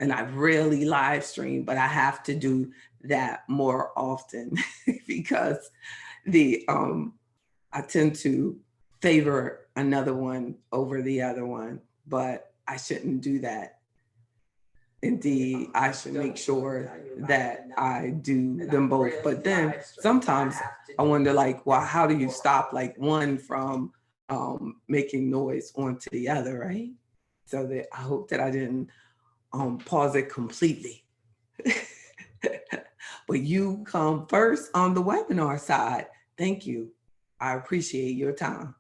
and I rarely live stream, but I have to do that more often because the I tend to favor another one over the other one, but I shouldn't do that. Indeed, I should make sure that I do them both. But then sometimes I wonder, like, well, how do you stop like one from making noise onto the other, right? So that I hope that I didn't pause it completely. But you come first on the webinar side. Thank you. I appreciate your time.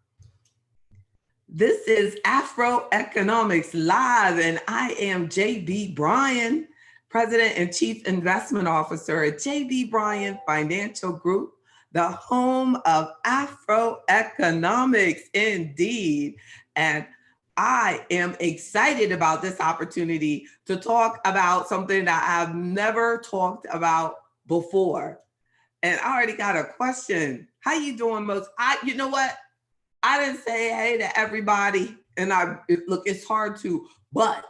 This is Afro Economics Live, and I am JB Bryan, President and Chief Investment Officer at JB Bryan Financial Group, the home of Afro Economics, indeed. And I am excited about this opportunity to talk about something that I've never talked about before. And I already got a question. How you doing, you know what? I didn't say hey to everybody, and look, it's hard to, but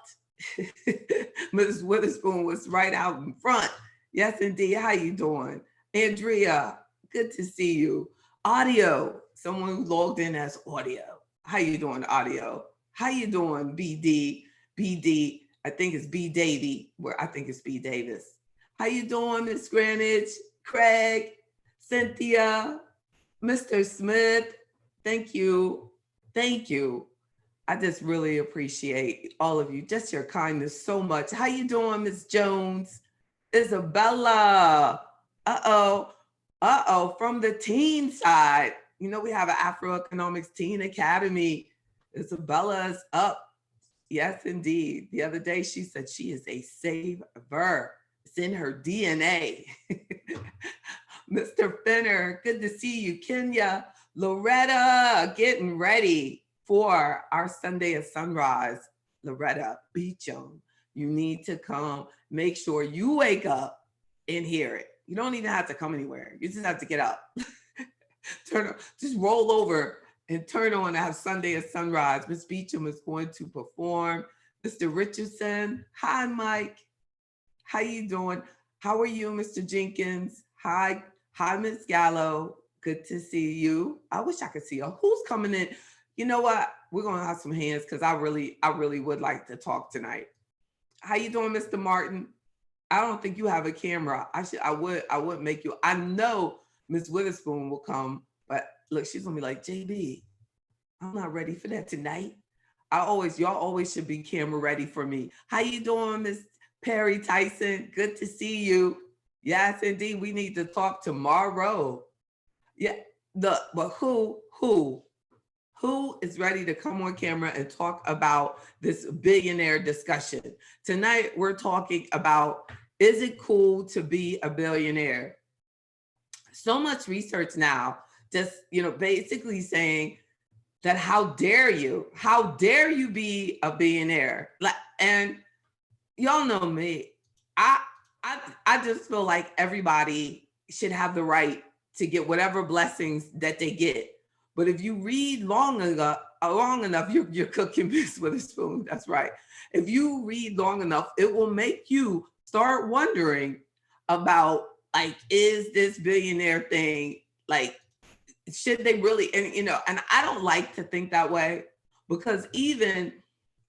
Mrs. Witherspoon was right out in front. Yes, indeed. How you doing? Andrea, good to see you. Audio, someone who logged in as audio. How you doing, audio? How you doing, BD? BD, I think it's B Davy, where I think it's B Davis. How you doing, Miss Greenwich? Craig, Cynthia, Mr. Smith? Thank you. Thank you. I just really appreciate all of you, just your kindness so much. How you doing, Miss Jones? Isabella. From the teen side. You know, we have an Afro Economics Teen Academy. Isabella's up. Yes, indeed. The other day she said she is a saver. It's in her DNA. Mr. Finner, good to see you. Kenya. Loretta, getting ready for our Sunday at Sunrise. Loretta Beecham, you need to come. Make sure you wake up and hear it. You don't even have to come anywhere. You just have to get up. Just roll over and turn on to have Sunday at Sunrise. Miss Beecham is going to perform. Mr. Richardson, hi, Mike. How you doing? How are you, Mr. Jenkins? Hi, Miss Gallo. Good to see you. I wish I could see you. Who's coming in? You know what? We're gonna have some hands because I really would like to talk tonight. How you doing, Mr. Martin? I don't think you have a camera. I would make you. I know Miss Witherspoon will come, but look, she's gonna be like, JB, I'm not ready for that tonight. Y'all always should be camera ready for me. How you doing, Miss Perry Tyson? Good to see you. Yes, indeed. We need to talk tomorrow. Yeah, but who is ready to come on camera and talk about this billionaire discussion? Tonight, we're talking about, is it cool to be a billionaire? So much research now, just, basically saying that how dare you be a billionaire? And y'all know me, I just feel like everybody should have the right to get whatever blessings that they get. But if you read long enough, you're cooking Miss Witherspoon. That's right. If you read long enough, it will make you start wondering about, like, is this billionaire thing, like, should they really, and I don't like to think that way, because even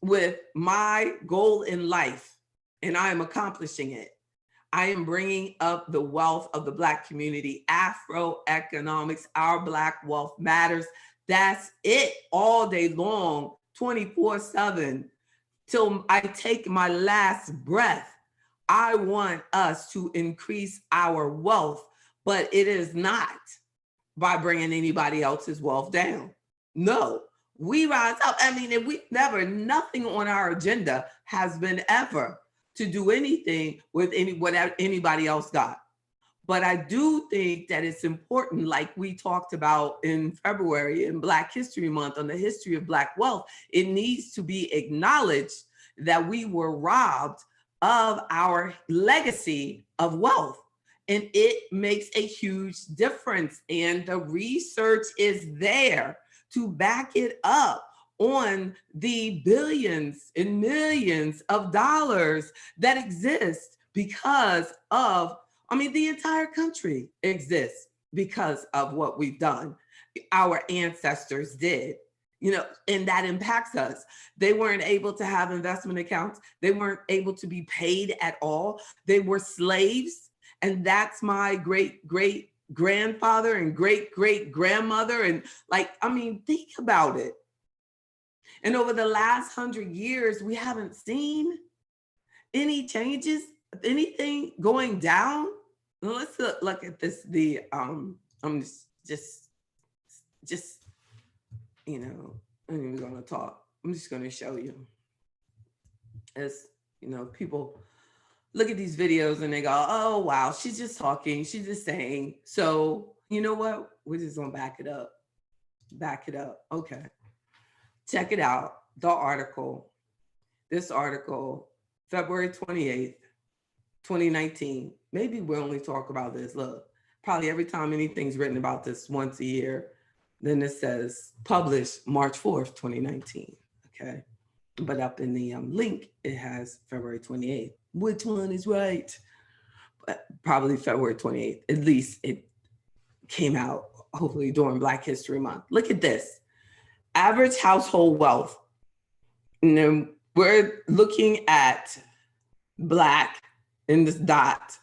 with my goal in life, and I am accomplishing it, I am bringing up the wealth of the Black community. Afro economics, our Black wealth matters. That's it all day long, 24/7, till I take my last breath. I want us to increase our wealth, but it is not by bringing anybody else's wealth down. No, we rise up. I mean, nothing on our agenda has been ever to do anything with what anybody else got. But I do think that it's important, like we talked about in February in Black History Month on the history of Black wealth, it needs to be acknowledged that we were robbed of our legacy of wealth. And it makes a huge difference. And the research is there to back it up on the billions and millions of dollars that exist because of, I mean, the entire country exists because of what we've done. Our ancestors did, you know, and that impacts us. They weren't able to have investment accounts. They weren't able to be paid at all. They were slaves. And that's my great grandfather and great grandmother. And like, I mean, think about it. And over the last 100 years, we haven't seen any changes, anything going down. Well, let's look at this. I'm just, you know, I'm even going to talk. I'm just going to show you. As you know, people look at these videos and they go, oh, wow, she's just talking. She's just saying. So you know what? We're just going to back it up. Back it up. Okay. Check it out. The article. This article, February 28th, 2019. Maybe we'll only talk about this. Look, probably every time anything's written about this once a year, then it says published March 4th, 2019. Okay. But up in the link, it has February 28th. Which one is right? But probably February 28th. At least it came out hopefully during Black History Month. Look at this. Average household wealth. And then we're looking at Black in this dot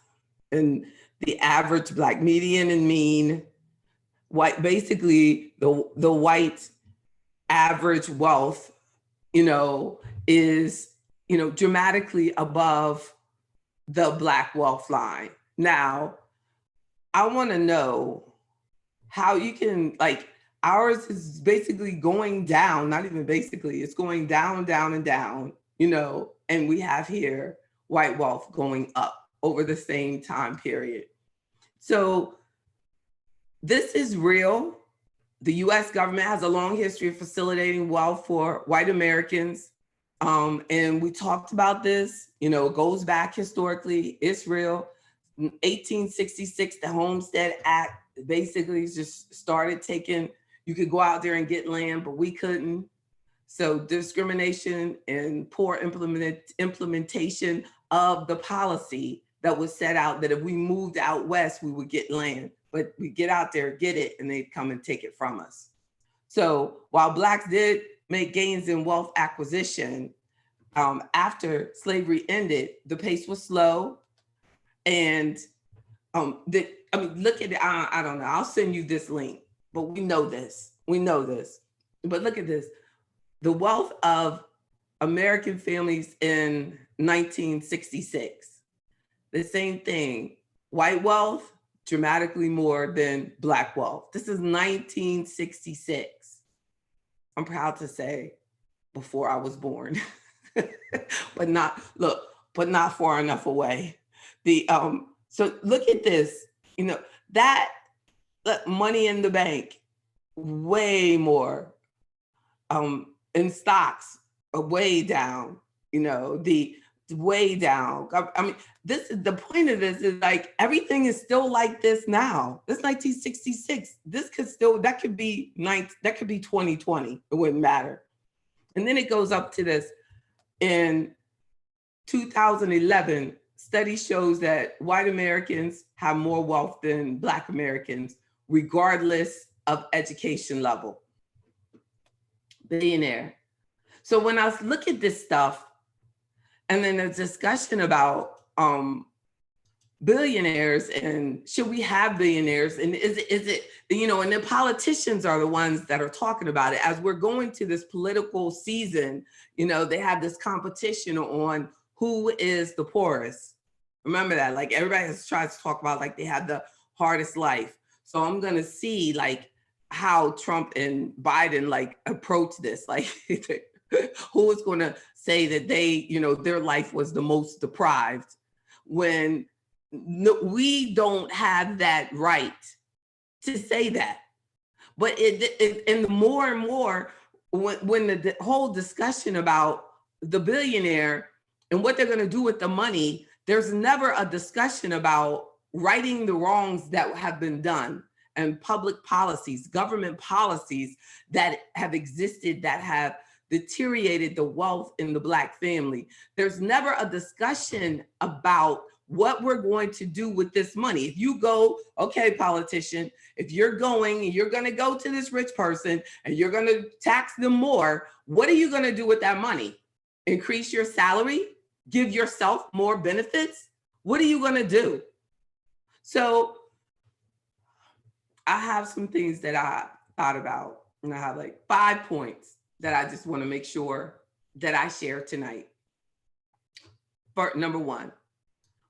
and the average Black median and mean white, basically the white average wealth, you know, is, you know, dramatically above the Black wealth line. Now, I want to know how you can, like, ours is basically going down, not even basically, it's going down, down, and down, you know, and we have here white wealth going up over the same time period. So this is real. The US government has a long history of facilitating wealth for white Americans. And we talked about this, you know, it goes back historically, it's real. 1866, the Homestead Act basically just started taking, you could go out there and get land, but we couldn't. So discrimination and poor implementation of the policy that was set out that if we moved out west, we would get land, but we get out there, get it, and they'd come and take it from us. So while Blacks did make gains in wealth acquisition, after slavery ended, the pace was slow. And look at it, I don't know, I'll send you this link, but we know this. But look at this. The wealth of American families in 1966, the same thing, white wealth, dramatically more than Black wealth. This is 1966. I'm proud to say before I was born, but not far enough away. So look at this, you know, that money in the bank, way more, in stocks are way down, you know, way down. I mean, this is the point of this, is like everything is still like this now. This 1966. That could be 2020. It wouldn't matter. And then it goes up to this. In 2011, study shows that white Americans have more wealth than Black Americans, regardless of education level. Billionaire. So when I look at this stuff, and then a discussion about billionaires and should we have billionaires, and is it, you know, and the politicians are the ones that are talking about it. As we're going to this political season, you know, they have this competition on who is the poorest. Remember that, like everybody has tried to talk about like they have the hardest life. So I'm gonna see like how Trump and Biden like approach this, like who is going to say that they, you know, their life was the most deprived, when we don't have that right to say that. But and the more and more, when the whole discussion about the billionaire and what they're going to do with the money, there's never a discussion about righting the wrongs that have been done, and public policies, government policies that have existed, that have deteriorated the wealth in the Black family. There's never a discussion about what we're going to do with this money. If you go, okay, politician, if you're going and you're going to go to this rich person and you're going to tax them more, what are you going to do with that money? Increase your salary? Give yourself more benefits? What are you going to do? So I have some things that I thought about, and I have like 5 points that I just want to make sure that I share tonight. For number 1,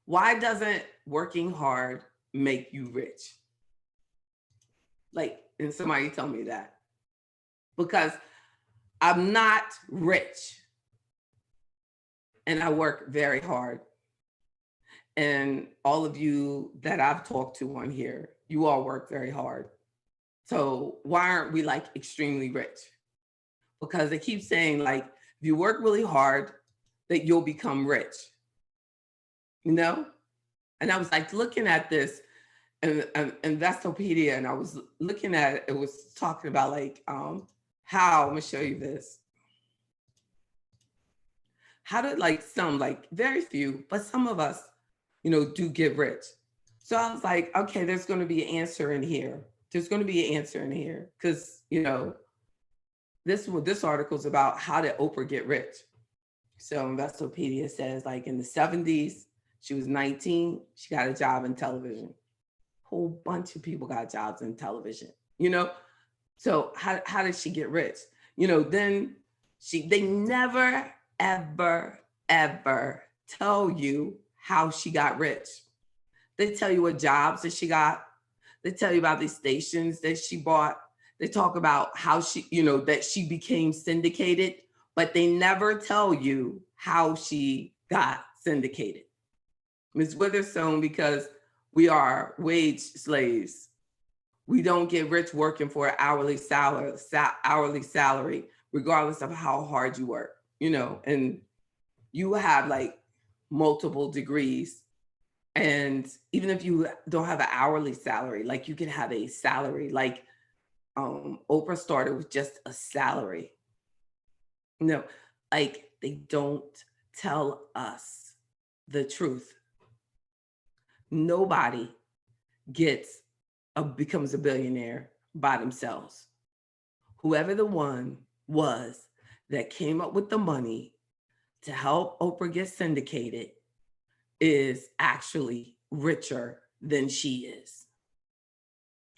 why doesn't working hard make you rich? Like, and somebody tell me that. Because I'm not rich. And I work very hard. And all of you that I've talked to on here, you all work very hard. So why aren't we like extremely rich? Because they keep saying like, if you work really hard, that you'll become rich. You know? And I was like looking at this and Investopedia, and I was looking at it was talking about like how, I'm gonna show you this. How did like some, like very few, but some of us, you know, do get rich. So I was like, okay, there's going to be an answer in here. There's going to be an answer in here because, you know, this article is about how did Oprah get rich. So Investopedia says like in the 70s, she was 19, she got a job in television. Whole bunch of people got jobs in television, you know? So how did she get rich? You know, then they never, ever, ever tell you how she got rich. They tell you what jobs that she got. They tell you about these stations that she bought. They talk about how she, you know, that she became syndicated, but they never tell you how she got syndicated. Ms. Witherspoon, because we are wage slaves. We don't get rich working for an hourly salary, regardless of how hard you work, you know, and you have like multiple degrees. And even if you don't have an hourly salary, like you can have a salary, like Oprah started with just a salary. No, like they don't tell us the truth. Nobody becomes a billionaire by themselves. Whoever the one was that came up with the money to help Oprah get syndicated is actually richer than she is.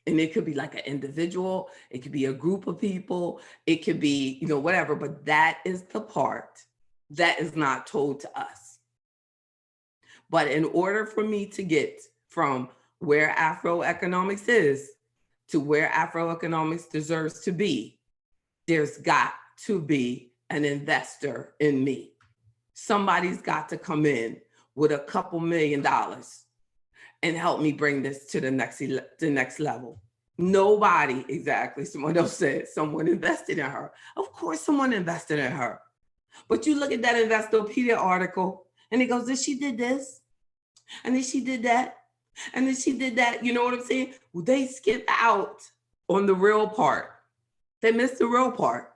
And it could be like an individual, it could be a group of people, it could be, you know, whatever, but that is the part that is not told to us. But in order for me to get from where Afroeconomics is to where Afroeconomics deserves to be, there's got to be an investor in me. Somebody's got to come in with a couple $1 million and help me bring this to the next level. Nobody, exactly. Someone else said someone invested in her. Of course, someone invested in her. But you look at that Investopedia article and it goes, then she did this, and then she did that, and then she did that. You know what I'm saying? Well, they skipped out on the real part. They missed the real part.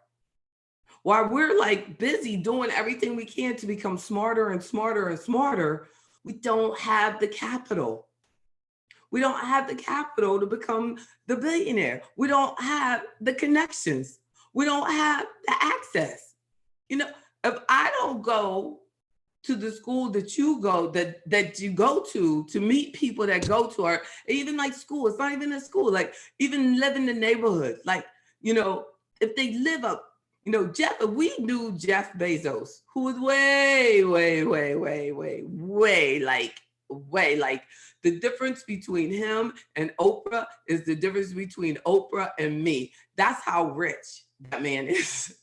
While we're like busy doing everything we can to become smarter and smarter and smarter, we don't have the capital. We don't have the capital to become the billionaire. We don't have the connections. We don't have the access. You know, if I don't go to the school that you go, that you go to meet people that go to, or even like school, it's not even a school, like even live in the neighborhood. Like, you know, if they live up, you know, if we knew Jeff Bezos, who was way, like the difference between him and Oprah is the difference between Oprah and me. That's how rich that man is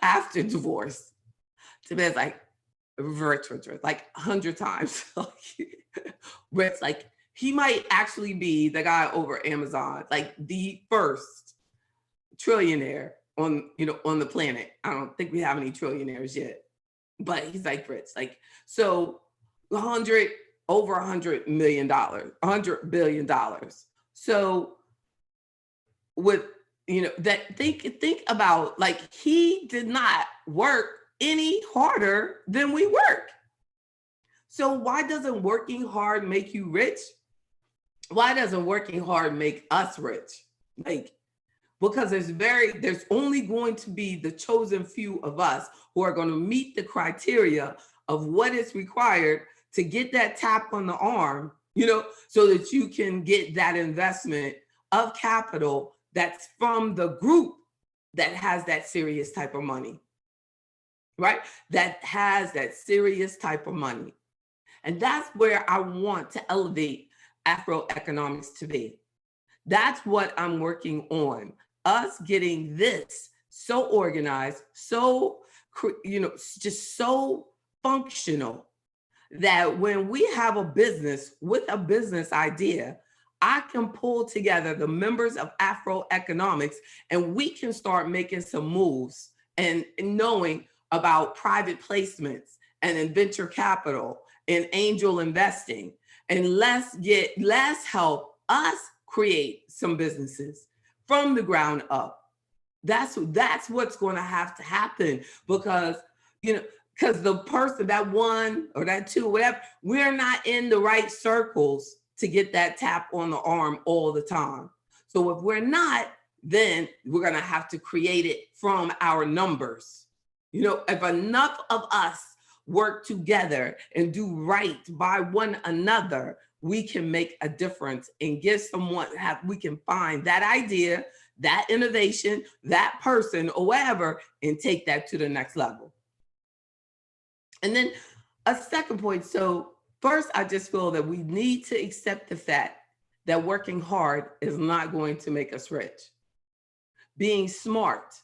after divorce. The man's like rich, like 100 times. Rich, like he might actually be the guy over Amazon, like the first trillionaire on the planet. I don't think we have any trillionaires yet, but he's like rich, like so over $100 million, $100 billion. So with, that think about, like, he did not work any harder than we work. So why doesn't working hard make you rich? Why doesn't working hard make us rich? Like, because there's only going to be the chosen few of us who are going to meet the criteria of what is required to get that tap on the arm, so that you can get that investment of capital that's from the group that has that serious type of money, right? That has that serious type of money. And that's where I want to elevate Afroeconomics to be. That's what I'm working on. Us getting this so organized, so, just so functional, that when we have a business with a business idea, I can pull together the members of Afroeconomics and we can start making some moves and knowing about private placements and in venture capital and angel investing. And let's help us create some businesses from the ground up. That's what's going to have to happen, because the person, that one or that two, whatever, we're not in the right circles to get that tap on the arm all the time. So if we're not, then we're going to have to create it from our numbers. If enough of us work together and do right by one another, we can make a difference and give someone, we can find that idea, that innovation, that person or whatever, and take that to the next level. And then a second point. So first, I just feel that we need to accept the fact that working hard is not going to make us rich. Being smart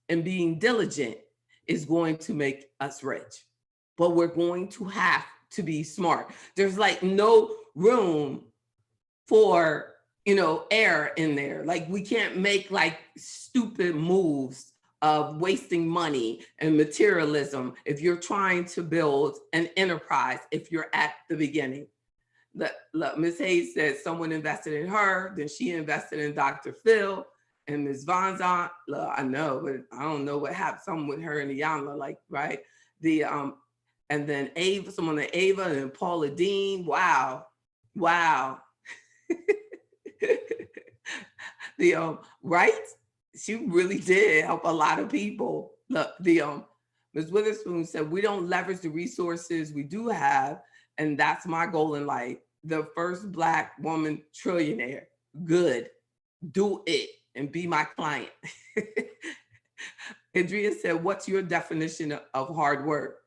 and being diligent is going to make us rich. But we're going to have to be smart. There's like no room for, error in there. Like, we can't make like stupid moves of wasting money and materialism if you're trying to build an enterprise, if you're at the beginning. Look, Ms. Hayes said someone invested in her, then she invested in Dr. Phil, and Ms. Von's on. Look, I know, but I don't know what happened. Something with her and Iyanla, like, right? And then Ava, someone like Ava, and then Paula Dean. Wow. Right? She really did help a lot of people. Look, Ms. Witherspoon said, we don't leverage the resources we do have, and that's my goal in life. The first Black woman trillionaire. Good. Do it and be my client. Andrea said, what's your definition of hard work?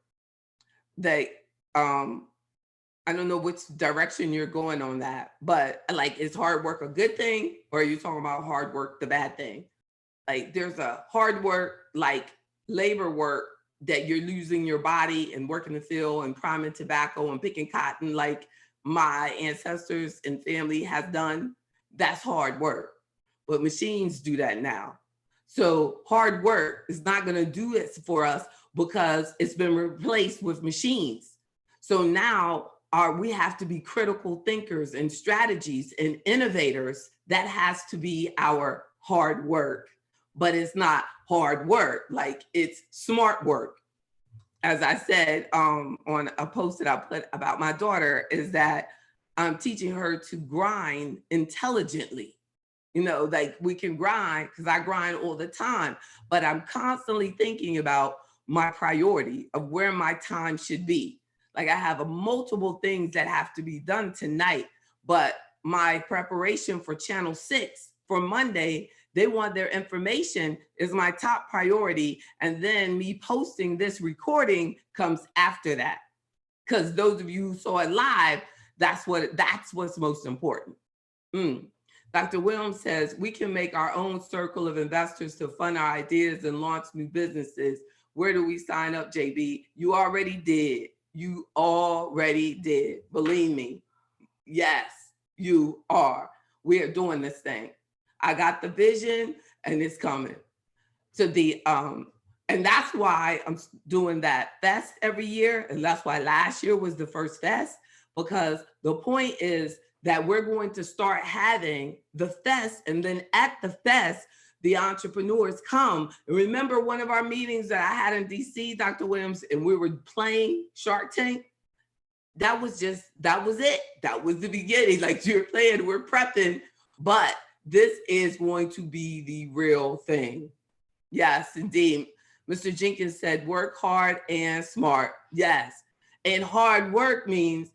I don't know which direction you're going on that, but like, is hard work a good thing, or are you talking about hard work, the bad thing? Like, there's a hard work, like labor work, that you're losing your body and working the field and priming tobacco and picking cotton, like my ancestors and family has done. That's hard work. But machines do that now. So hard work is not going to do it for us because it's been replaced with machines. So now we have to be critical thinkers and strategies and innovators. That has to be our hard work. But it's not hard work, like, it's smart work. As I said on a post that I put about my daughter, is that I'm teaching her to grind intelligently. Like, we can grind, because I grind all the time, but I'm constantly thinking about my priority of where my time should be. Like, I have multiple things that have to be done tonight, but my preparation for Channel 6 for Monday, they want their information is my top priority. And then me posting this recording comes after that. Because those of you who saw it live, that's what's most important. Dr. Williams says, we can make our own circle of investors to fund our ideas and launch new businesses. Where do we sign up, JB? You already did. Believe me. Yes, you are. We are doing this thing. I got the vision and it's coming. So and that's why I'm doing that fest every year. And that's why last year was the first fest, because the point is that we're going to start having the fest, and then at the fest, the entrepreneurs come. And remember one of our meetings that I had in DC, Dr. Williams, and we were playing Shark Tank? That was it. That was the beginning. Like you're playing, we're prepping, but this is going to be the real thing. Yes, indeed. Mr. Jenkins said, work hard and smart. Yes. And hard work means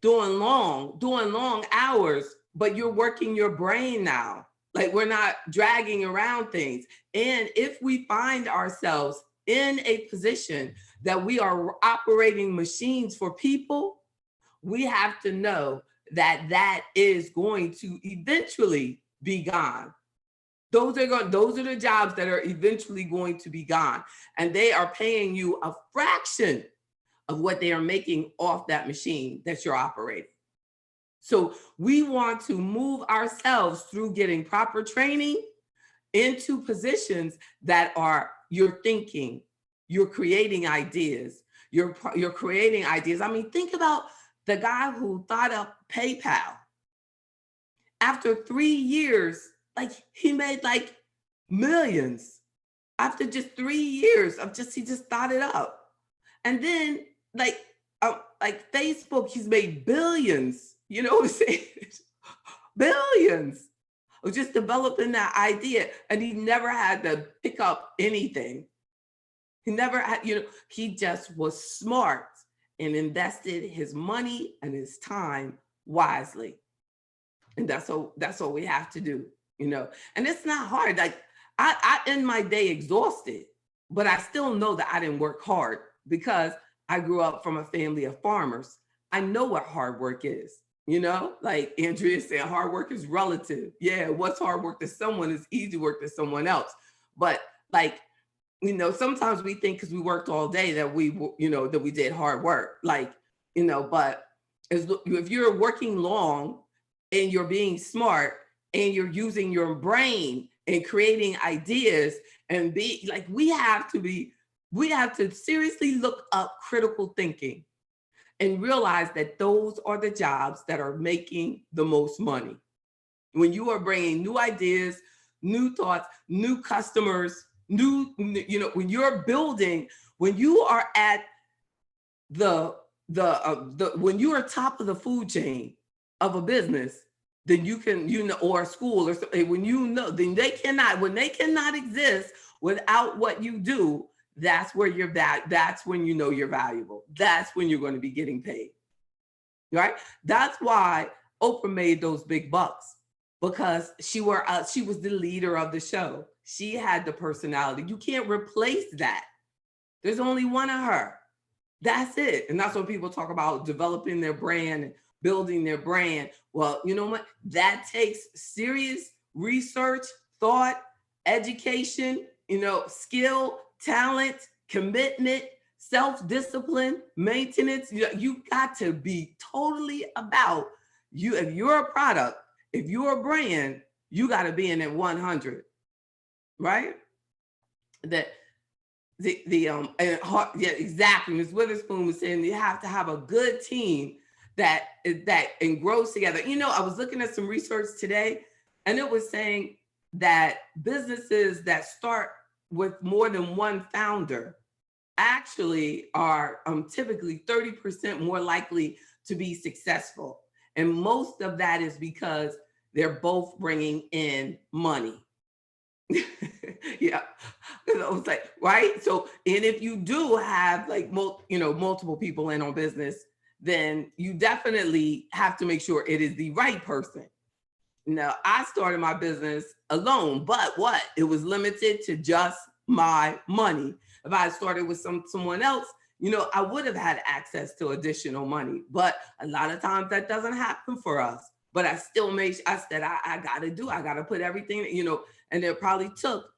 doing long hours, but you're working your brain now. Like we're not dragging around things. And if we find ourselves in a position that we are operating machines for people, we have to know that that is going to eventually be gone. Those are the jobs that are eventually going to be gone. And they are paying you a fraction of what they are making off that machine that you're operating. So we want to move ourselves through getting proper training into positions that are, you're thinking, you're creating ideas, you're creating ideas. I mean, think about the guy who thought up PayPal. After 3 years, like he made like millions. After just 3 years of he just thought it up. And then like Facebook, he's made billions, you know what I'm saying? Billions of just developing that idea. And he never had to pick up anything. He never had, he just was smart and invested his money and his time wisely. And that's what we have to do, and it's not hard. Like I end my day exhausted, but I still know that I didn't work hard because I grew up from a family of farmers. I know what hard work is, like Andrea said, hard work is relative. Yeah, what's hard work to someone is easy work to someone else. But like, sometimes we think because we worked all day that that we did hard work. Like, but if you're working long and you're being smart and you're using your brain and creating ideas and we have to seriously look up critical thinking and realize that those are the jobs that are making the most money. When you are bringing new ideas, new thoughts, new customers, when you're building, when you are at when you are top of the food chain of a business, then you can, or a school or something, then they cannot exist without what you do. That's where that's when you're valuable. That's when you're going to be getting paid, right? That's why Oprah made those big bucks, because she was the leader of the show. She had the personality. You can't replace that. There's only one of her. That's it. And that's when people talk about developing their brand and building their brand. Well, you know what? That takes serious research, thought, education, skill, talent, commitment, self-discipline, maintenance. You got to be totally about you. If you're a product, if you're a brand, you got to be in at 100, right? Yeah, exactly. Ms. Witherspoon was saying you have to have a good team that and grows together. I was looking at some research today, and it was saying that businesses that start with more than one founder actually are typically 30% more likely to be successful. And most of that is because they're both bringing in money. Yeah, I was like, right. So, and if you do have like, multiple people in on business, then you definitely have to make sure it is the right person. Now, I started my business alone, but it was limited to just my money. If I had started with someone else, I would have had access to additional money. But a lot of times that doesn't happen for us. But I still I said, I got to put everything, and it probably took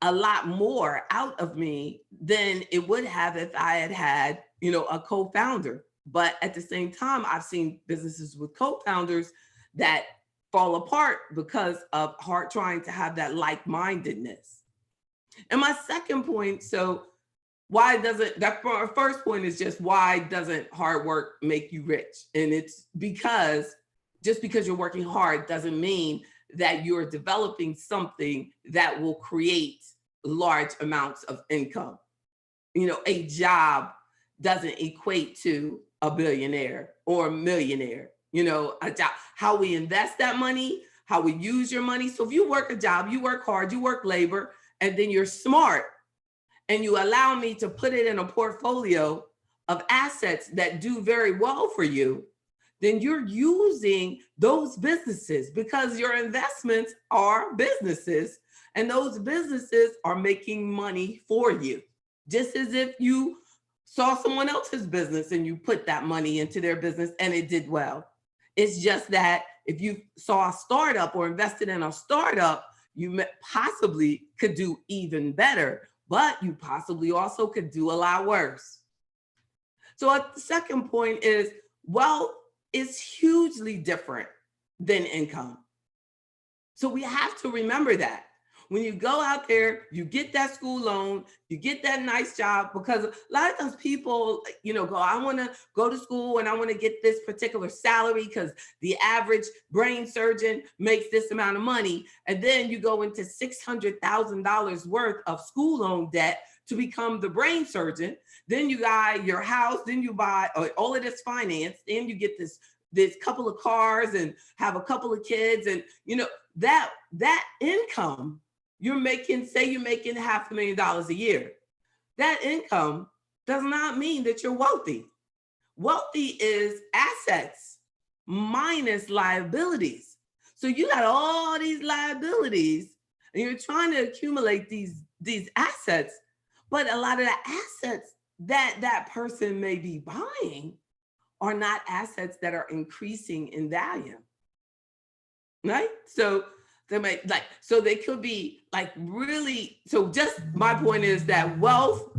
a lot more out of me than it would have if I had a co-founder. But at the same time, I've seen businesses with co-founders that fall apart because of trying to have that like-mindedness. And my second point, so our first point is just, why doesn't hard work make you rich? And it's because just because you're working hard doesn't mean that you're developing something that will create large amounts of income. A job doesn't equate to a billionaire or a millionaire. A job, how we invest that money, how we use your money. So if you work a job, you work hard, you work labor, and then you're smart and you allow me to put it in a portfolio of assets that do very well for you, then you're using those businesses because your investments are businesses and those businesses are making money for you. Just as if you saw someone else's business and you put that money into their business and it did well. It's just that if you saw a startup or invested in a startup, you possibly could do even better, but you possibly also could do a lot worse. So the second point is wealth is hugely different than income. So we have to remember that. When you go out there, you get that school loan, you get that nice job, because a lot of times people, go, I want to go to school and I want to get this particular salary because the average brain surgeon makes this amount of money. And then you go into $600,000 worth of school loan debt to become the brain surgeon. Then you buy your house, then you buy all of this finance, then you get this couple of cars and have a couple of kids. And that income you're making, say you're making $500,000 a year. That income does not mean that you're wealthy. Wealthy is assets minus liabilities. So you got all these liabilities and you're trying to accumulate these assets, but a lot of the assets that person may be buying are not assets that are increasing in value, right? So they could be really, so just my point is that wealth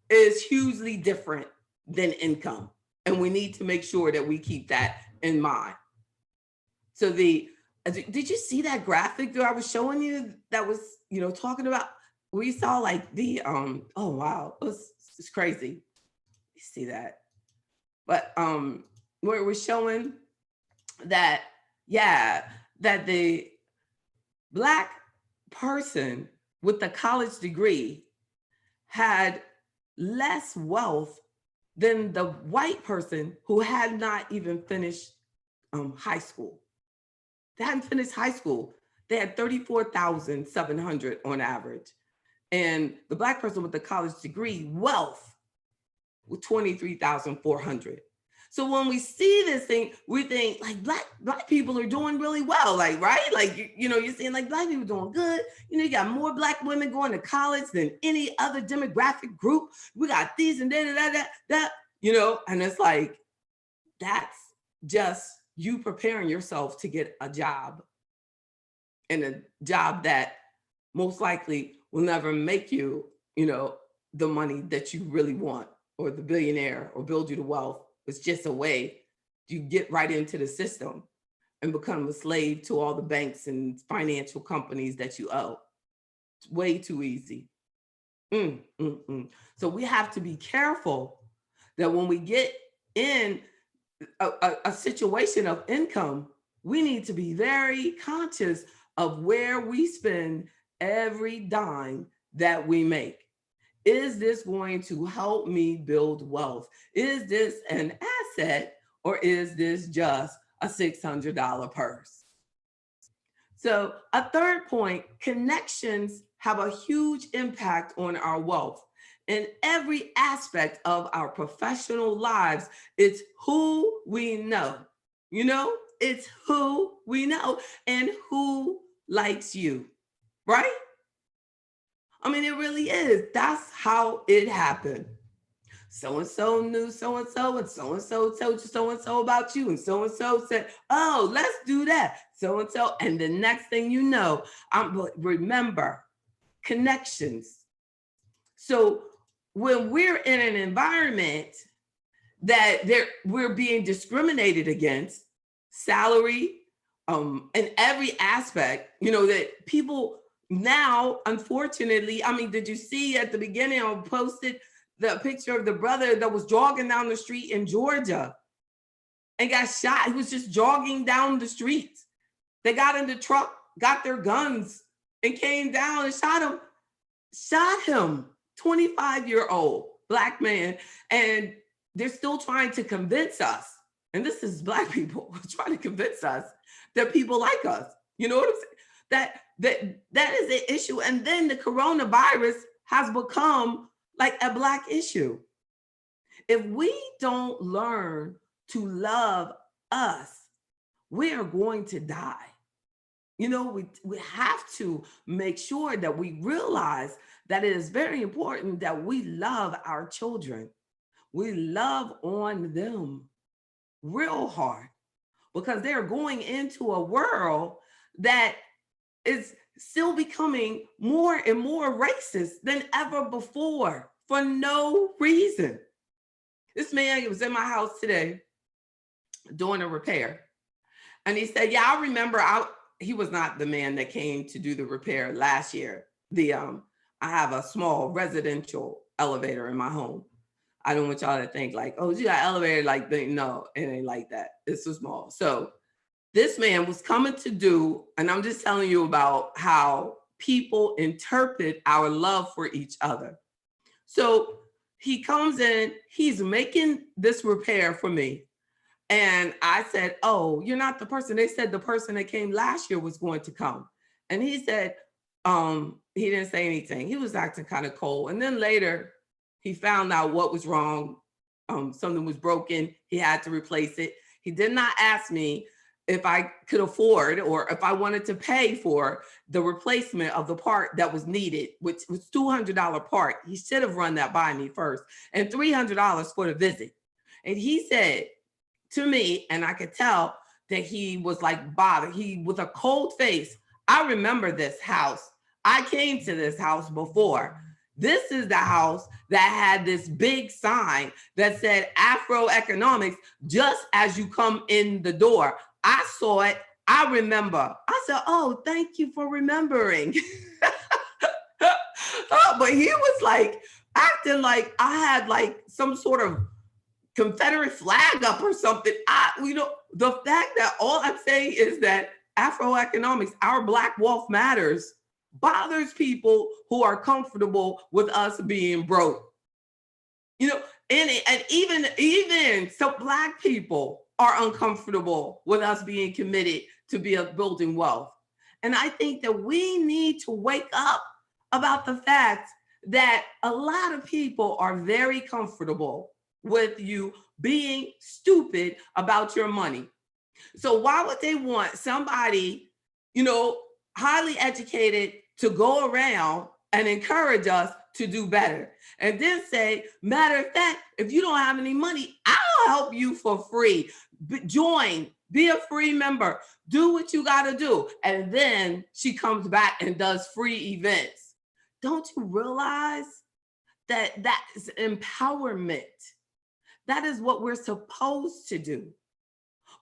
is hugely different than income. And we need to make sure that we keep that in mind. So did you see that graphic that I was showing you that was, talking about, we saw oh wow, it's crazy. You see that? But where it was showing that, that the Black person with a college degree had less wealth than the white person who had not even finished high school. They hadn't finished high school. They had $34,700 on average. And the Black person with the college degree wealth with $23,400. So when we see this thing, we think black people are doing really well, right? You're seeing Black people doing good. You got more Black women going to college than any other demographic group. We got these and that, and it's that's just you preparing yourself to get a job, and a job that most likely will never make you, the money that you really want, or the billionaire, or build you the wealth. It's just a way you get right into the system and become a slave to all the banks and financial companies that you owe. It's way too easy. So we have to be careful that when we get in a situation of income, we need to be very conscious of where we spend every dime that we make. Is this going to help me build wealth? Is this an asset, or is this just a $600 purse? So a third point, connections have a huge impact on our wealth. In every aspect of our professional lives, it's who we know. It's who we know and who likes you, right? I mean, it really is. That's how it happened. So-and-so knew so-and-so, and so-and-so told you so-and-so about you, and so-and-so said, oh, let's do that. So-and-so, and the next thing you know, remember, connections. So when we're in an environment that we're being discriminated against, salary, in every aspect, that people now, unfortunately, did you see at the beginning, I posted the picture of the brother that was jogging down the street in Georgia? and got shot. He was just jogging down the streets. They got in the truck, got their guns, and came down and shot him. Shot him. 25-year-old Black man. And they're still trying to convince us, and this is Black people trying to convince us that people like us. You know what I'm saying? That is an issue. And then the coronavirus has become like a Black issue. If we don't learn to love us, we are going to die. You know, we have to make sure that we realize that it is very important that we love our children. We love on them real hard, because they're going into a world that is still becoming more and more racist than ever before for no reason. This man was in my house today doing a repair. And he said, yeah, I remember he was not the man that came to do the repair last year. I have a small residential elevator in my home. I don't want y'all to think like, oh, you got an elevator like that. No, it ain't like that. It's so small. So this man was coming to do, and I'm just telling you about how people interpret our love for each other. So he comes in, he's making this repair for me. And I said, oh, you're not the person. They said the person that came last year was going to come. And he said, he didn't say anything. He was acting kind of cold. And then later he found out what was wrong. Something was broken. He had to replace it. He did not ask me if I could afford or if I wanted to pay for the replacement of the part that was needed, which was $200 part. He should have run that by me first, and $300 for the visit. And he said to me, and I could tell that he was like bothered. He, with a cold face, I remember this house. I came to this house before. This is the house that had this big sign that said Afro economics just as you come in the door. I saw it. I remember. I said, oh, thank you for remembering. Oh, but he was like acting like I had like some sort of Confederate flag up or something. The fact that all I'm saying is that Afro economics, our Black wealth matters, bothers people who are comfortable with us being broke. You know, and even some Black people are uncomfortable with us being committed to building wealth. And I think that we need to wake up about the fact that a lot of people are very comfortable with you being stupid about your money. So why would they want somebody, highly educated to go around and encourage us to do better? And then say, matter of fact, if you don't have any money, I'll help you for free. Join, be a free member, do what you got to do. And then she comes back and does free events. Don't you realize that is empowerment? That is what we're supposed to do.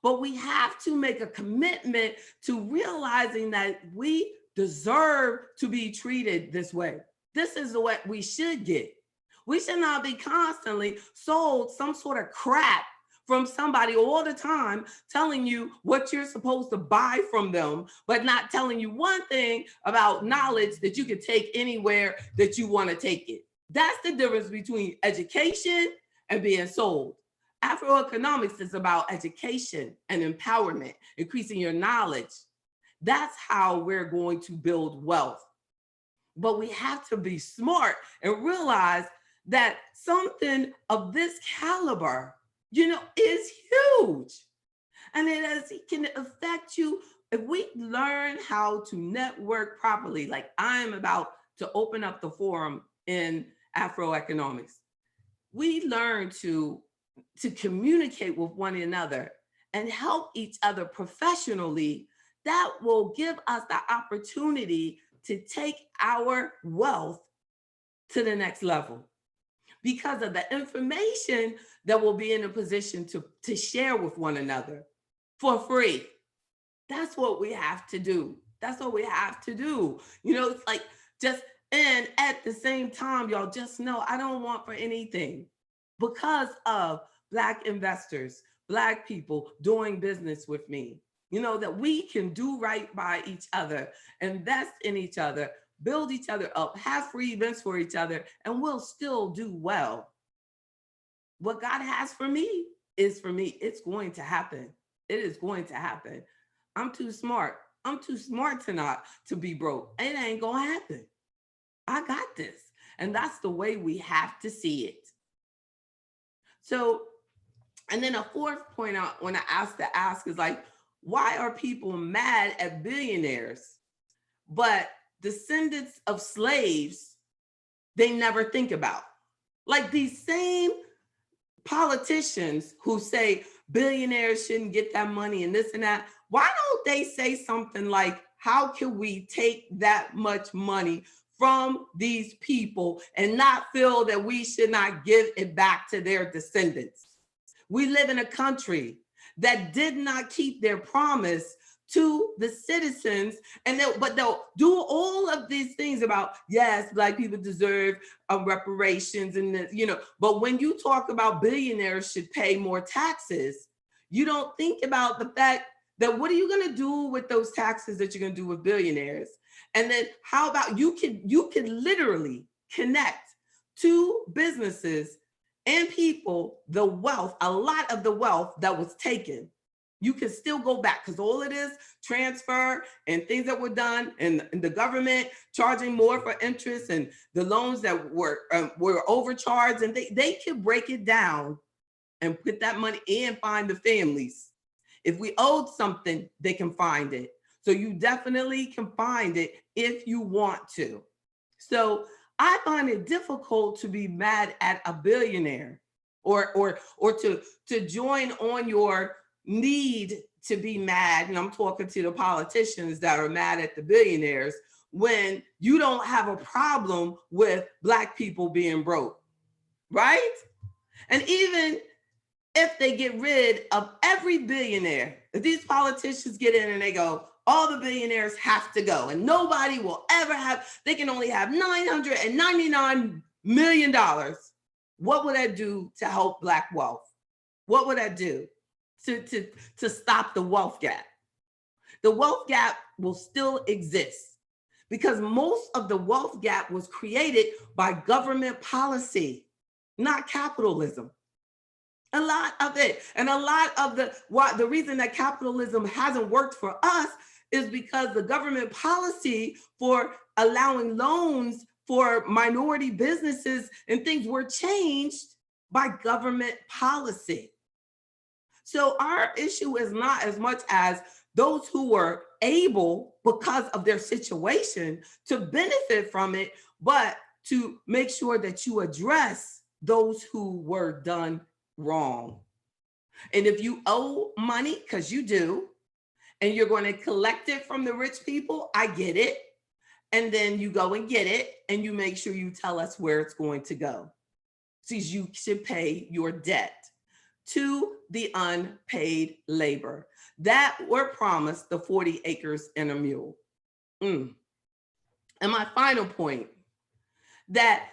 But we have to make a commitment to realizing that we deserve to be treated this way. This is what we should get. We should not be constantly sold some sort of crap from somebody all the time, telling you what you're supposed to buy from them, but not telling you one thing about knowledge that you can take anywhere that you want to take it. That's the difference between education and being sold. Afroeconomics is about education and empowerment, increasing your knowledge. That's how we're going to build wealth. But we have to be smart and realize that something of this caliber, is huge. And it can affect you if we learn how to network properly. Like I'm about to open up the forum in Afroeconomics. We learn to communicate with one another and help each other professionally. That will give us the opportunity to take our wealth to the next level because of the information that we'll be in a position to share with one another for free. That's what we have to do. That's what we have to do. It's like and at the same time, y'all just know I don't want for anything because of Black investors, Black people doing business with me. You know, that we can do right by each other, invest in each other, build each other up, have free events for each other, and we'll still do well. What God has for me is for me. It's going to happen. It is going to happen. I'm too smart. I'm too smart to not to be broke. It ain't gonna happen. I got this. And that's the way we have to see it. So, and then a fourth point I want to ask is like, why are people mad at billionaires, but descendants of slaves, they never think about? Like these same politicians who say billionaires shouldn't get that money and this and that, why don't they say something like, how can we take that much money from these people and not feel that we should not give it back to their descendants? We live in a country that did not keep their promise to the citizens, and but they'll do all of these things about, yes, Black people deserve reparations and this, you know, but when you talk about billionaires should pay more taxes, you don't think about the fact that what are you going to do with those taxes that you're going to do with billionaires? And then how about you can literally connect to businesses and people, the wealth, a lot of the wealth that was taken. You can still go back because all it is transfer and things that were done, and the government charging more for interest and the loans that were overcharged, and they can break it down and put that money in, find the families. If we owed something, they can find it. So you definitely can find it if you want to. So I find it difficult to be mad at a billionaire or to join on your need to be mad. And I'm talking to the politicians that are mad at the billionaires when you don't have a problem with Black people being broke, right? And even if they get rid of every billionaire, if these politicians get in and they go, all the billionaires have to go and nobody will ever have, they can only have $999 million. What would that do to help Black wealth? What would that do to stop the wealth gap? The wealth gap will still exist because most of the wealth gap was created by government policy, not capitalism. A lot of it. And a lot of the reason that capitalism hasn't worked for us is because the government policy for allowing loans for minority businesses and things were changed by government policy. So our issue is not as much as those who were able, because of their situation, to benefit from it, but to make sure that you address those who were done wrong. And if you owe money, because you do, and you're going to collect it from the rich people, I get it. And then you go and get it, and you make sure you tell us where it's going to go. So you should pay your debt to the unpaid labor that were promised the 40 acres and a mule. And my final point, that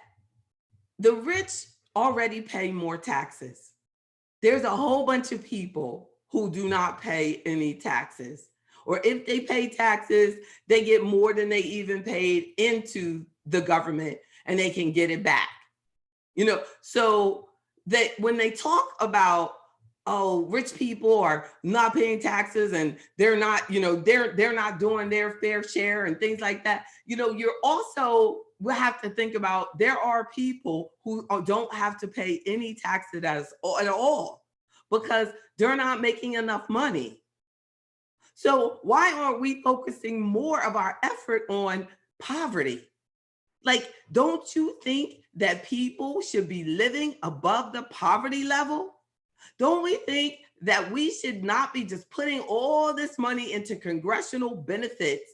the rich already pay more taxes. There's a whole bunch of people who do not pay any taxes. Or if they pay taxes, they get more than they even paid into the government and they can get it back. You know, so that when they talk about, oh, rich people are not paying taxes and they're not, you know, they're not doing their fair share and things like that, you know, you're also, we have to think about there are people who don't have to pay any taxes at all because they're not making enough money. So why aren't we focusing more of our effort on poverty? Like, don't you think that people should be living above the poverty level? Don't we think that we should not be just putting all this money into congressional benefits?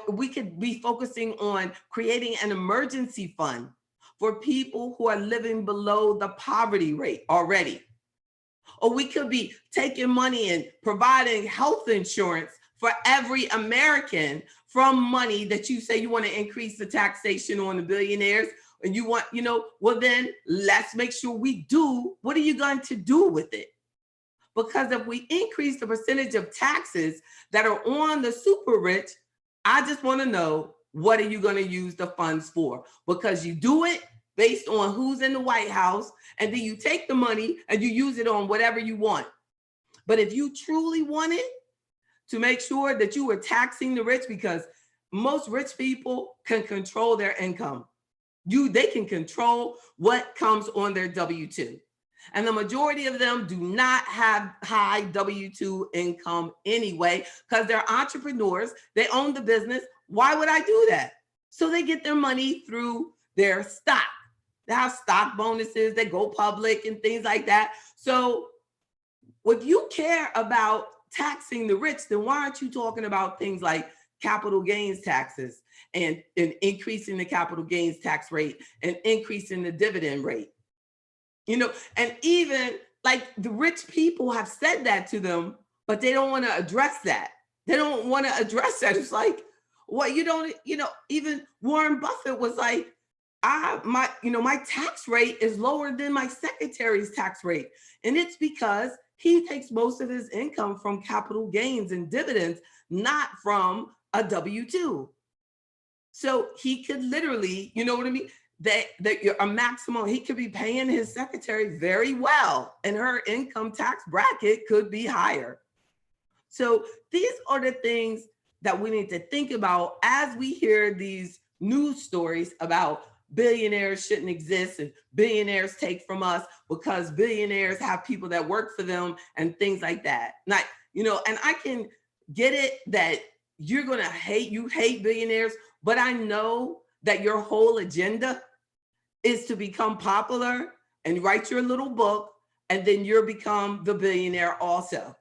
We could be focusing on creating an emergency fund for people who are living below the poverty rate already. Or we could be taking money and providing health insurance for every American from money that you say you want to increase the taxation on the billionaires. And you want, you know, well, then let's make sure we do. What are you going to do with it? Because if we increase the percentage of taxes that are on the super rich, I just want to know, what are you going to use the funds for? Because you do it based on who's in the White House, and then you take the money and you use it on whatever you want. But if you truly wanted to make sure that you were taxing the rich, because most rich people can control their income. They can control what comes on their W-2. And the majority of them do not have high W-2 income anyway, because they're entrepreneurs. They own the business. Why would I do that? So they get their money through their stock. They have stock bonuses, they go public and things like that. So if you care about taxing the rich, then why aren't you talking about things like capital gains taxes and increasing the capital gains tax rate and increasing the dividend rate? And even like the rich people have said that to them, but they don't want to address that. They don't want to address that. It's like, well, even Warren Buffett was like, my tax rate is lower than my secretary's tax rate. And it's because he takes most of his income from capital gains and dividends, not from a W-2. So he could literally, you know what I mean? That a maximum, he could be paying his secretary very well, and her income tax bracket could be higher. So these are the things that we need to think about as we hear these news stories about billionaires shouldn't exist and billionaires take from us because billionaires have people that work for them and things like that. And I can get it that you hate billionaires, but I know that your whole agenda is to become popular and write your little book, and then you'll become the billionaire also.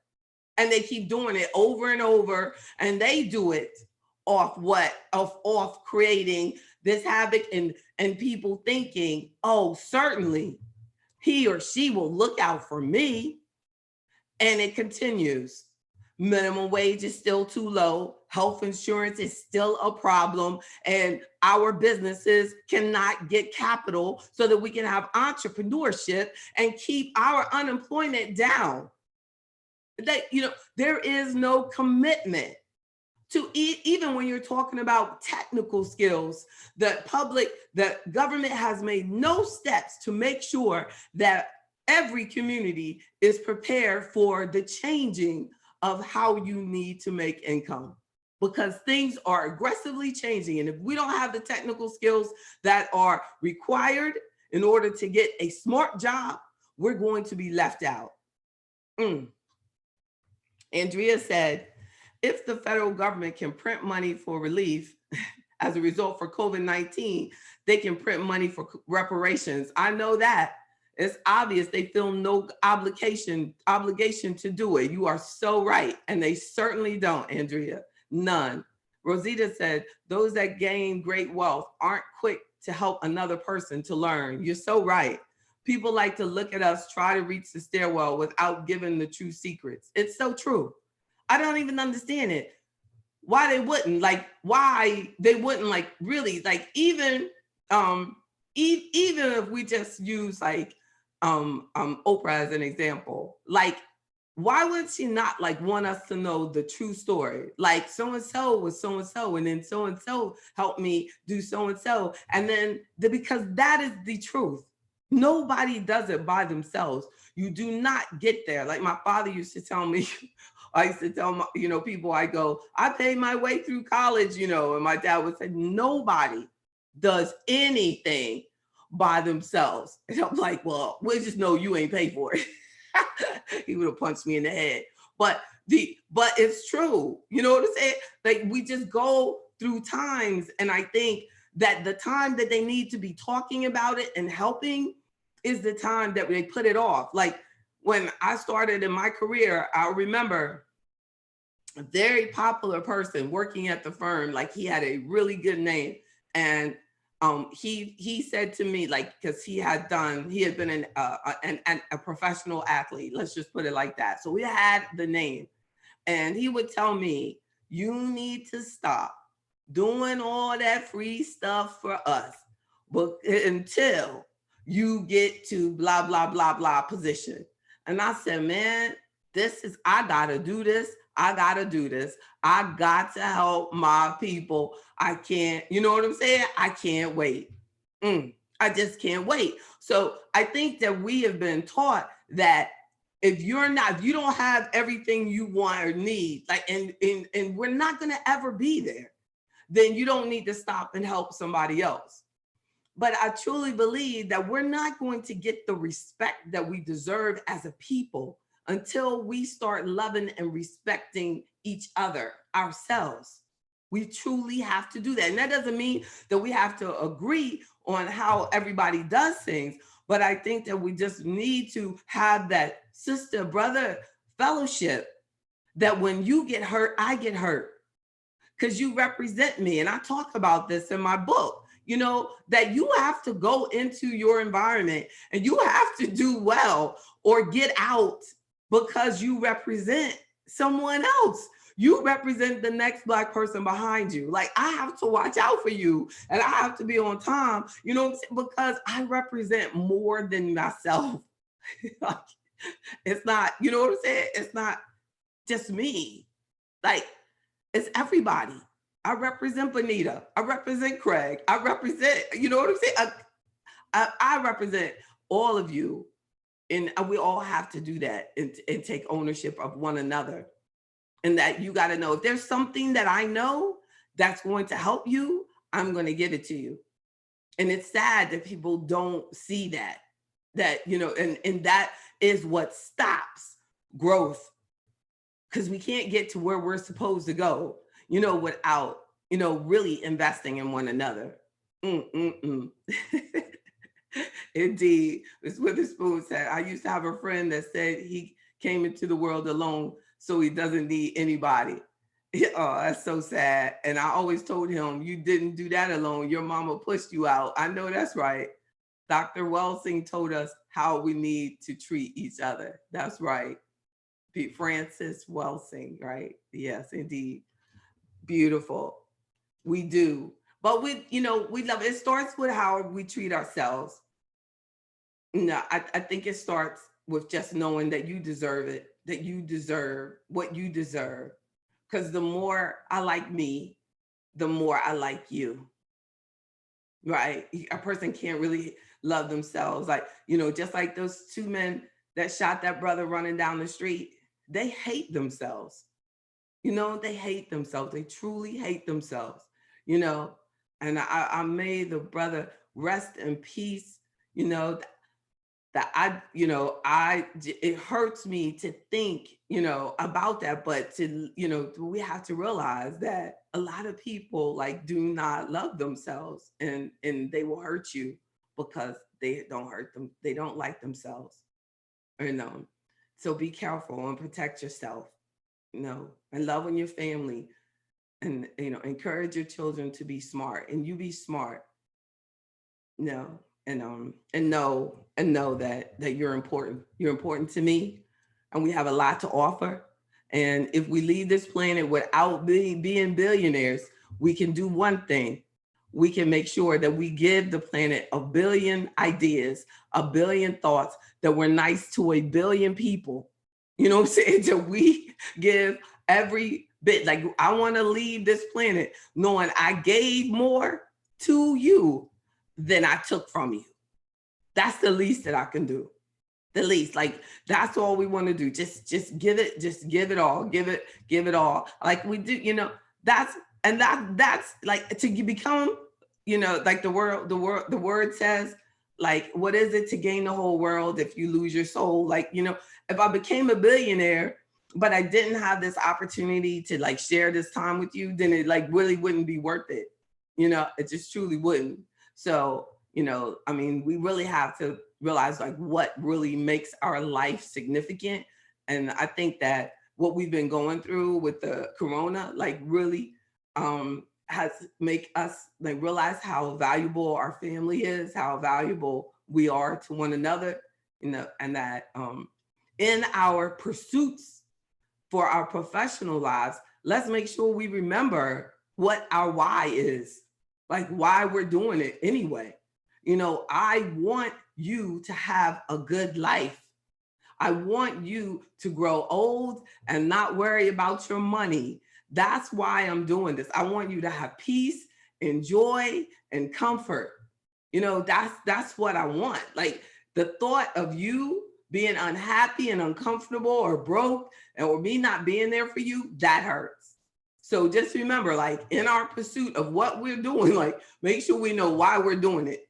And they keep doing it over and over, and they do it off creating this havoc and people thinking, oh, certainly he or she will look out for me. And it continues. Minimum wage is still too low. Health insurance is still a problem. And our businesses cannot get capital so that we can have entrepreneurship and keep our unemployment down. There is no commitment to even when you're talking about technical skills. The government has made no steps to make sure that every community is prepared for the changing of how you need to make income, because things are aggressively changing. And if we don't have the technical skills that are required in order to get a smart job, we're going to be left out. Andrea said, if the federal government can print money for relief as a result for COVID-19, they can print money for reparations. I know that. It's obvious they feel no obligation to do it. You are so right. And they certainly don't, Andrea. None. Rosita said, those that gain great wealth aren't quick to help another person to learn. You're so right. People like to look at us, try to reach the stairwell without giving the true secrets. It's so true. I don't even understand it. Why they wouldn't really, like, even if we just use like Oprah as an example, like, why would she not want us to know the true story? Like, so-and-so was so-and-so, and then so-and-so helped me do so-and-so. And then because that is the truth. Nobody does it by themselves. You do not get there. Like my father used to tell me, I used to tell people, I paid my way through college, and my dad would say, nobody does anything by themselves. And I'm like, well, we just know you ain't paid for it. He would have punched me in the head. But it's true. You know what I'm saying? Like, we just go through times. And I think that the time that they need to be talking about it and helping is the time that they put it off. Like when I started in my career, I remember a very popular person working at the firm, like he had a really good name. And he said to me, like, because he had been a professional athlete, let's just put it like that. So we had the name, and he would tell me, you need to stop doing all that free stuff for us, but until you get to blah, blah, blah, blah position. And I said, man, I gotta do this. I gotta do this. I got to help my people. I can't, you know what I'm saying? I can't wait. I just can't wait. So I think that we have been taught that if you don't have everything you want or need, like, and we're not gonna ever be there, then you don't need to stop and help somebody else. But I truly believe that we're not going to get the respect that we deserve as a people until we start loving and respecting each other, ourselves. We truly have to do that. And that doesn't mean that we have to agree on how everybody does things, but I think that we just need to have that sister, brother fellowship, that when you get hurt, I get hurt because you represent me. And I talk about this in my book, that you have to go into your environment and you have to do well or get out because you represent someone else. You represent the next Black person behind you. Like, I have to watch out for you and I have to be on time, because I represent more than myself. Like, it's not, you know what I'm saying? It's not just me. Like, it's everybody. I represent Bonita. I represent Craig. I represent, you know what I'm saying? I represent all of you. And we all have to do that and take ownership of one another. And that you got to know, if there's something that I know that's going to help you, I'm going to give it to you. And it's sad that people don't see that, and that is what stops growth, because we can't get to where we're supposed to go, without, really investing in one another. Indeed. Miss Witherspoon said, I used to have a friend that said he came into the world alone, so he doesn't need anybody. Oh, that's so sad. And I always told him, you didn't do that alone. Your mama pushed you out. I know that's right. Dr. Welsing told us how we need to treat each other. That's right. Francis Welsing, right? Yes, indeed. Beautiful. We do. But we love it. It starts with how we treat ourselves. No, I think it starts with just knowing that you deserve it, that you deserve what you deserve. Because the more I like me, the more I like you. Right? A person can't really love themselves. Like, just like those two men that shot that brother running down the street, they hate themselves. They hate themselves. They truly hate themselves, and I made the brother rest in peace, that it hurts me to think, about that, but we have to realize that a lot of people do not love themselves, and they will hurt you because they don't hurt them. They don't like themselves, so be careful and protect yourself, and love on your family, and, encourage your children to be smart, and you be smart, and know that you're important. You're important to me, and we have a lot to offer. And if we leave this planet without being billionaires, we can do one thing. We can make sure that we give the planet a billion ideas, a billion thoughts, that we're nice to a billion people. You know what I'm saying? That we give every bit. Like, I want to leave this planet knowing I gave more to you than I took from you. That's the least that I can do. The least. Like, that's all we want to do. Just give it all. Give it all. Like we do, that's like to become, like the word says, like, what is it to gain the whole world if you lose your soul? Like, if I became a billionaire, but I didn't have this opportunity to share this time with you, then it really wouldn't be worth it. It just truly wouldn't. So, we really have to realize what really makes our life significant. And I think that what we've been going through with the corona, really has make us realize how valuable our family is, how valuable we are to one another, and that in our pursuits for our professional lives, let's make sure we remember what our why is, why we're doing it anyway. I want you to have a good life. I want you to grow old and not worry about your money. That's why I'm doing this. I want you to have peace and joy and comfort. That's what I want. Like the thought of you being unhappy and uncomfortable or broke or me not being there for you, that hurts. So just remember, like in our pursuit of what we're doing, like make sure we know why we're doing it.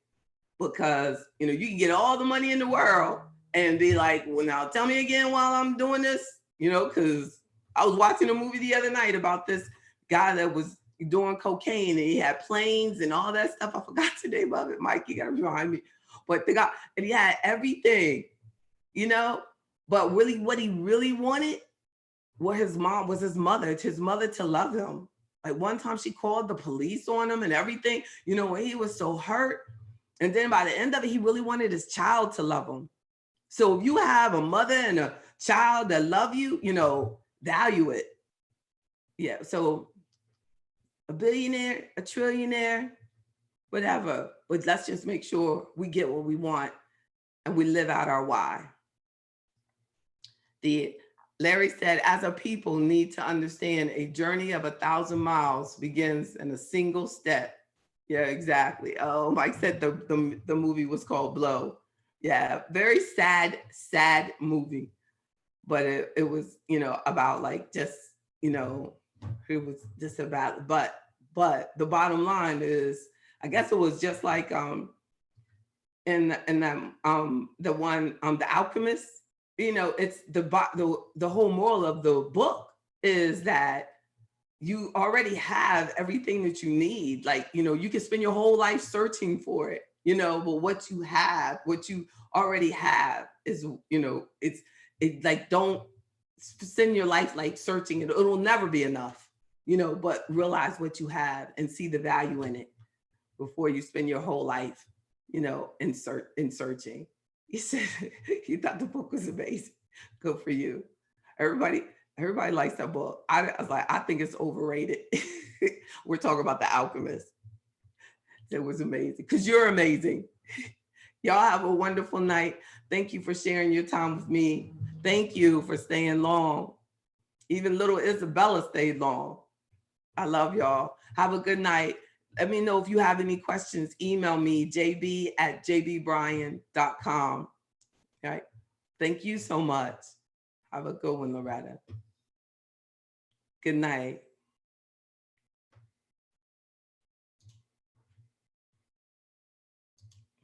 Because, you can get all the money in the world and be like, well, now tell me again while I'm doing this, because I was watching a movie the other night about this guy that was doing cocaine and he had planes and all that stuff. I forgot the name of it, Mike. You got to remind me. But the guy, and he had everything, but really what he really wanted was his mother to love him. Like one time she called the police on him and everything, when he was so hurt. And then by the end of it, he really wanted his child to love him. So if you have a mother and a child that love you, value it. Yeah. So a billionaire, a trillionaire, whatever. But let's just make sure we get what we want and we live out our why. Larry said, as a people need to understand a journey of 1,000 miles begins in a single step. Yeah, exactly. Oh, Mike said the movie was called Blow. Yeah, very sad movie. But it was, about like just, it was just about, but the bottom line is, I guess it was just like in that the one The Alchemist, it's the whole moral of the book is that you already have everything that you need. Like, you can spend your whole life searching for it, but what you already have is, it's like, don't spend your life like searching it. It'll never be enough, but realize what you have and see the value in it before you spend your whole life, in searching. He said he thought the book was amazing. Good for you. Everybody likes that book. I was like, I think it's overrated. We're talking about The Alchemist. It was amazing because you're amazing. Y'all have a wonderful night. Thank you for sharing your time with me. Thank you for staying long. Even little Isabella stayed long. I love y'all. Have a good night. Let me know if you have any questions. Email me, jb@jbbryan.com. All right. Thank you so much. Have a good one, Loretta. Good night.